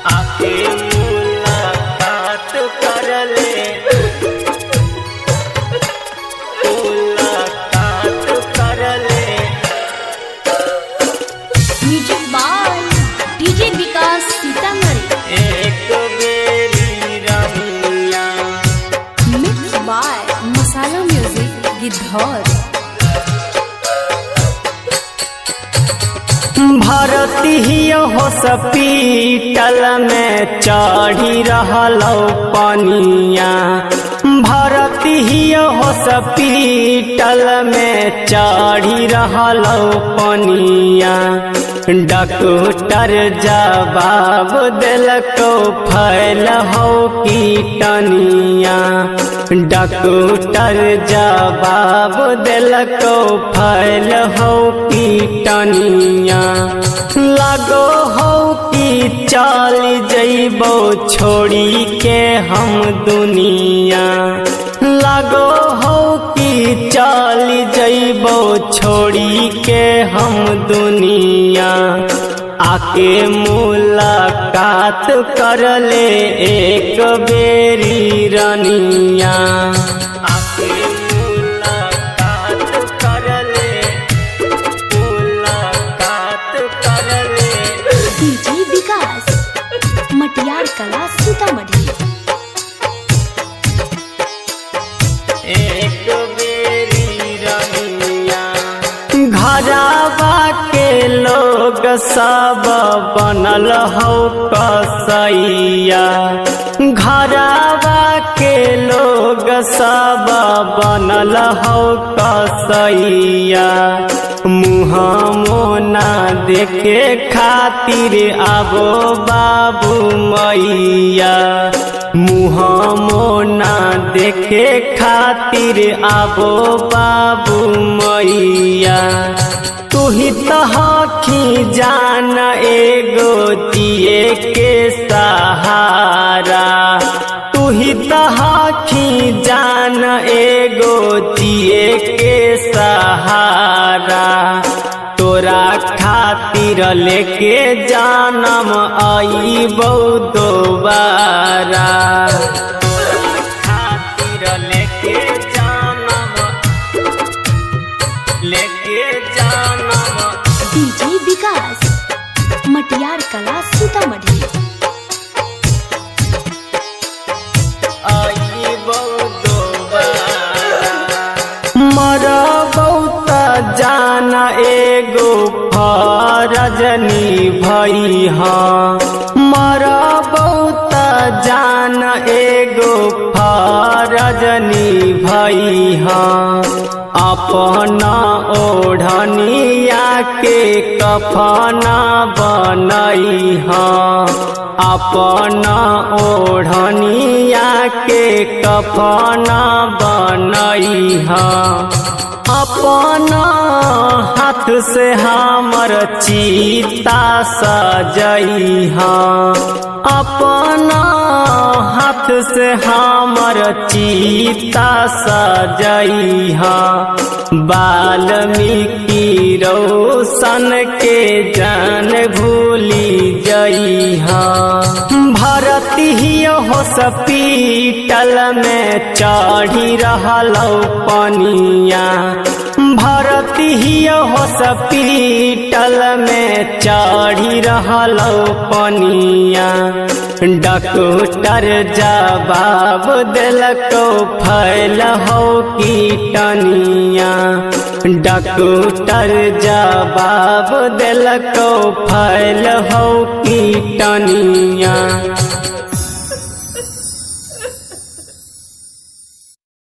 आके मुलाकात कर ले, मुलाकात कर ले। Music by DJ Vikas Sitamarhi. एक बेरी रमिया। Mix by Masala music Gidhaur. भरती ही हॉस्पिटल में चढ़ी रहलो पनिया। भरती ही हॉस्पिटल में चढ़ी रहलो पनिया। डॉक्टर जवाब दिलको फैल हो कीटनिया। डॉक्टर जवाब दिलको फैल हो कीटनिया। लगो हो कि चल जइबो छोड़ी के हम दुनिया। लगो हो कि चल जइबो छोड़ी के हम दुनिया। आके मुलाकात कर ले एक बेरी रनिया। आके मुलाकात कर ले, मुलाकात कर ले। डीजे विकास मटियार कला सीतामढ़ी। एक बेरी रनिया। घरवा के लोग सब बनल हो कसैया। घरवा के लोग सब बनल हो कसैया। मुँह मोना देखे खातिर आबो बाबू मैया। मुँह मोना देखे खातिर आबो बाबू मैया। तू ही तहखी जान एगो दिए के सहारा। तू ही तहखी जान एगो दिए के सहारा। तोरा खातिर लेके जानम आइबो दोबारा। तोरा खातिर लेके जानम, लेके जानम। डीजे विकास मटियार कला सीतामढ़ी। आइबो दोबारा। मरबौ त जान एगो फरज निभइहा। मरबौ त जान एगो फरज निभइहा। अपना ओढ़निया के कफना बनइहा। अपना ओढ़निया के कफना बनइहा। अपना हाथ से हमर चिता सजइहा। अपना हाथ से हमर चिता सजइहा। वाल्मीकि रोशन के जान भूली जइहा। भरती ही हॉस्पिटल में चढ़ी रहलो पनिया। भरती ही हॉस्पिटल में चढ़ी रहलो पनिया। डॉक्टर जवाब दिलको फैल हो कीटनिया। डॉक्टर जवाब दिलको फैल हो कीटनिया।